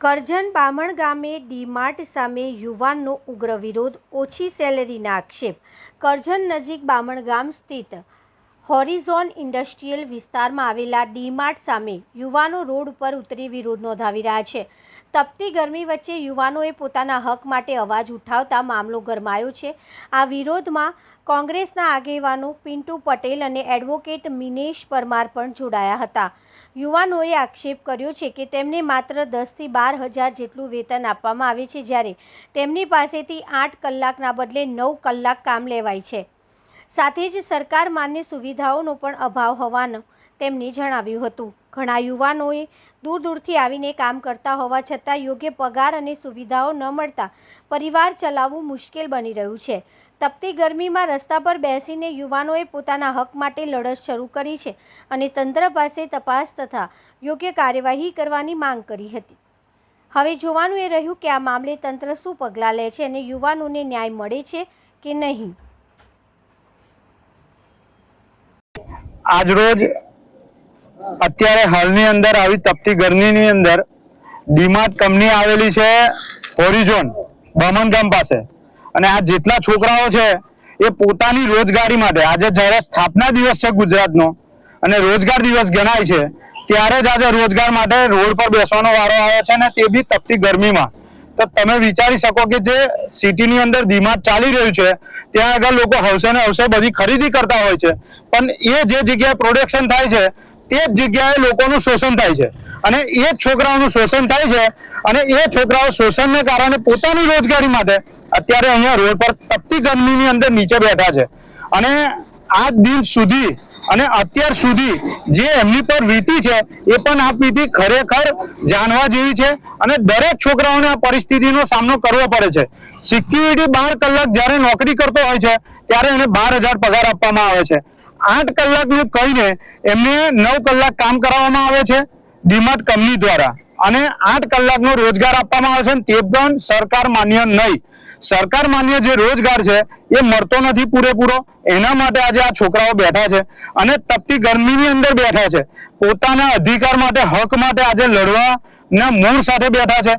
કરજણ બામણ ગામે ડીમાર્ટ સામે યુવાનનો ઉગ્ર વિરોધ, ઓછી સેલેરીના આક્ષેપ। કરજણ નજીક બામણ ગામ સ્થિત હોરિઝોન ઇન્ડસ્ટ્રીયલ વિસ્તારમાં આવેલા ડીમાર્ટ સામે યુવાનો રોડ ઉપર ઉતરી વિરોધ નોંધાવી રહ્યા છે। તપતી ગરમી વચ્ચે યુવાનોએ પોતાના હક માટે અવાજ ઉઠાવતા મામલો ગરમાયો છે। આ વિરોધમાં કોંગ્રેસના આગેવાનો પિન્ટુ પટેલ અને એડવોકેટ મિનેશ પરમાર પણ જોડાયા હતા। યુવાનોએ આક્ષેપ કર્યો છે કે તેમને માત્ર 10 થી 12 હજાર જેટલું વેતન આપવામાં આવે છે, જ્યારે તેમની પાસેથી 8 કલાકના બદલે 9 કલાક કામ લેવાય છે। સાથે જ સરકાર માન્ય સુવિધાઓનો પણ અભાવ હોવાનું તેમણે જણાવ્યું હતું। ઘણા યુવાનોએ દૂર દૂરથી આવીને કામ કરતા હોવા છતાં યોગ્ય પગાર અને સુવિધાઓ ન મળતા પરિવાર ચલાવવું મુશ્કેલ બની રહ્યું છે। તપતી ગરમીમાં રસ્તા પર બેસીને યુવાનોએ પોતાના હક માટે લડત શરૂ કરી છે અને તંત્ર પાસે તપાસ તથા યોગ્ય કાર્યવાહી કરવાની માંગ કરી હતી। હવે જોવાનું એ રહ્યું કે આ મામલે તંત્ર શું પગલાં લે છે અને યુવાનોને ન્યાય મળે છે કે નહીં। આજરોજ અત્યારે હાલની અંદર આવી તપતી ગરમીની અંદર ડીમાર્ટ કંપની આવેલી છે હોરિઝોન બામણ ગામ પાસે, અને આ જેટલા છોકરાઓ છે એ પોતાની રોજગારી માટે આજે જ્યારે સ્થાપના દિવસ છે ગુજરાતનો અને રોજગાર દિવસ ગણાય છે, ત્યારે જ આજે રોજગાર માટે રોડ પર બેસવાનો વારો આવ્યો છે, અને તે બી તપતી ગરમીમાં। તો તમે વિચારી શકો કે જે સિટીની અંદર ડીમાર્ટ ચાલી રહ્યું છે ત્યાં આગળ લોકો હવસે ને હવસે બધી ખરીદી કરતા હોય છે, પણ એ જે જગ્યાએ પ્રોડક્શન થાય છે તે જ જગ્યાએ લોકોનું શોષણ થાય છે અને એ જ છોકરાઓનું શોષણ થાય છે, અને એ છોકરાઓ શોષણને કારણે પોતાની રોજગારી માટે અત્યારે અહીંયા રોડ પર તપતી ગરમીની અંદર નીચે બેઠા છે। અને આજ દિન સુધી અને અત્યાર સુધી જે એમની પર વીતી છે એ પણ આ વીતી ખરેખર જાણવા જેવી છે, અને દરેક છોકરાઓને આ પરિસ્થિતિનો સામનો કરવો પડે છે। સિક્યુરિટી 12 કલાક જ્યારે નોકરી કરતો હોય છે ત્યારે એને 12,000 પગાર આપવામાં આવે છે। 8 કલાકનું કહીને એમને 9 કલાક કામ કરાવવામાં આવે છે ડીમાર્ટ કંપની દ્વારા, અને 8 કલાકનો રોજગાર આપવામાં આવે છે, તે પણ સરકાર માન્ય નહીં। સરકાર માન્ય જે રોજગાર છે એ મળતો નથી પૂરેપૂરો, એના માટે આજે આ છોકરાઓ બેઠા છે અને તપતી ગરમીની અંદર બેઠા છે। પોતાના અધિકાર માટે, હક માટે આજે લડવાના મૂળ સાથે બેઠા છે।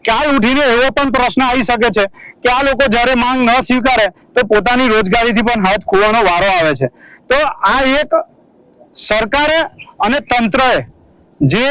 કાલ ઉઠીને એવો પણ પ્રશ્ન આવી શકે છે કે આ લોકો જ્યારે માંગ ન સ્વીકારે તો પોતાની રોજગારીથી પણ હાથ ખોવાનો વારો આવે છે। તો આ એક સરકારે અને તંત્રએ જે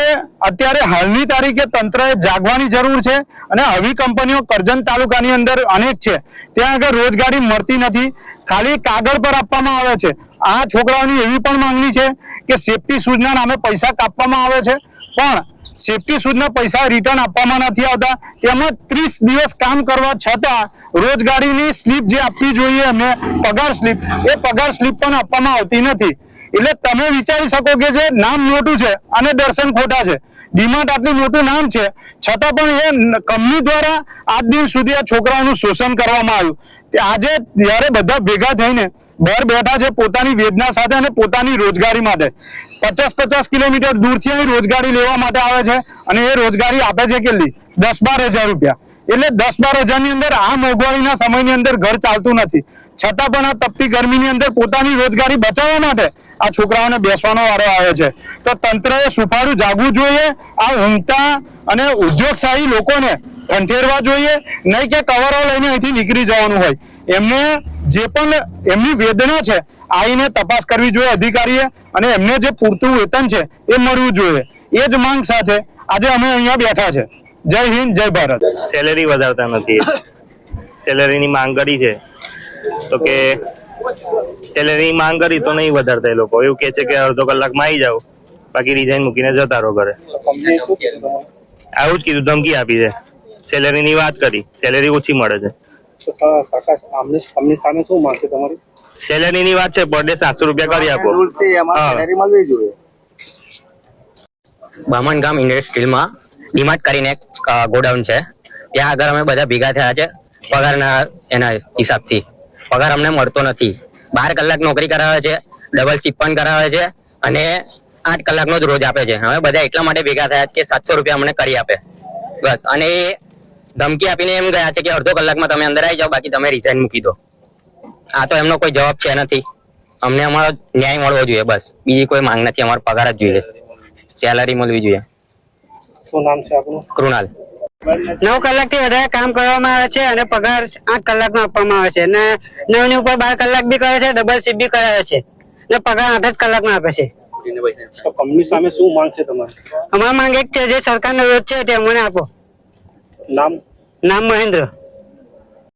અત્યારે હાલની તારીખે તંત્રએ જાગવાની જરૂર છે, અને આવી કંપનીઓ કરજણ તાલુકાની અંદર અનેક છે, ત્યાં આગળ રોજગારી મળતી નથી, ખાલી કાગળ પર આપવામાં આવે છે। આ છોકરાઓની એવી પણ માંગણી છે કે સેફટી શૂઝના નામે પૈસા કાપવામાં આવે છે, પણ સેફટી શૂઝના પૈસા રિટર્ન આપવામાં નથી આવતા। તેમજ 30 દિવસ કામ કરવા છતાં રોજગારીની સ્લીપ જે આપવી જોઈએ એમને, પગાર સ્લીપ, એ પગાર સ્લીપ પણ આપવામાં આવતી નથી। એટલે તમે વિચારી શકો કે જે નામ મોટું છે અને દર્શન ખોટા છે। ડીમાર્ટ આટલું મોટું નામ છે છતાં પણ એ કંપની દ્વારા આજ દિન સુધી આ છોકરાઓનું શોષણ કરવામાં આવ્યું। આજે જ્યારે બધા ભેગા થઈને બહાર બેઠા છે પોતાની વેદના સાથે અને પોતાની રોજગારી માટે, 50-50 કિલોમીટર દૂરથી અહીં રોજગારી લેવા માટે આવે છે, અને એ રોજગારી આપે છે કેટલી? 10-12 હજાર રૂપિયા। એટલે 10-12 હજારની અંદર આ મોંઘવારીના સમયની અંદર ઘર ચાલતું નથી, છતાં પણ આ તપતી ગરમીની અંદર પોતાની રોજગારી બચાવવા માટે આ છોકરાઓને બેસવાનો વારો આવે છે। તો તંત્રએ સુફાળું જાગવું જોઈએ, આ ઊંઘતા અને ઉદ્યોગશાહી લોકોને ઠંઠેરવા જોઈએ, નહીં કે કવરો લઈને અહીંથી નીકળી જવાનું હોય। એમને જે પણ એમની વેદના છે આવીને તપાસ કરવી જોઈએ અધિકારીએ, અને એમને જે પૂરતું વેતન છે એ મળવું જોઈએ। એ જ માંગ સાથે આજે અમે અહીંયા બેઠા છે। જય હિન્દ, જય ભારત। સેલેરી વધારતા નથી, સેલેરીની માંગ કરી છે તો કે સેલેરી માંગ કરી તો નહીં વધારતા, એ લોકો એવું કે છે કે અડધો કલાકમાં આવી જાવ, બાકી રિઝાઇન મૂકીને જતા રહો ઘરે। આવું જ કીધું, ધમકી આપી છે, સેલેરીની વાત કરી, સેલેરી ઓછી મળે છે। સેલેરીની વાત છે પર ડે 700 રૂપિયા કરી આપો। બામણ ગામ ઇન્ડસ્ટ્રીયલમાં ડીમાર્ટ કરીને ગોડાઉન છે, ત્યાં આગળ અમે બધા ભેગા થયા છે પગારના એના હિસાબથી। પગાર અમને મળતો નથી, 12 કલાક નોકરી કરાવે છે, ડબલ શિફ્ટ પણ કરાવે છે, અને 8 કલાકનો જ રોજ આપે છે। અમે બધા એટલા માટે ભેગા થયા કે 700 રૂપિયા અમને કરી આપે બસ, અને એ ધમકી આપીને એમ ગયા છે કે અડધો કલાકમાં તમે અંદર આવી જાઓ, બાકી તમે રિઝાઇન મૂકી દો। આ તો એમનો કોઈ જવાબ છે નથી। અમને અમારો ન્યાય મળવો જોઈએ બસ, બીજી કોઈ માંગ નથી, અમારો પગાર જ જોઈએ, સેલરી મળવી જોઈએ। શું નામ છે આપનું? કૃણાલ। 9 કલાકથી વધારે કામ કરવામાં આવે છે અને પગાર 8 કલાકનો આપવામાં આવે છે અને 9 ની ઉપર 12 કલાક બી કરે છે, ડબલ શિફ્ટ બી કરાવે છે અને પગાર 8 જ કલાકનો આપે છે. કંપની સામે શું માંગ છે તમારી? અમારી માંગ એક છે, જે સરકારનો વિરોધ છે તે અમને આપો. નામ? નામ મહેન્દ્ર.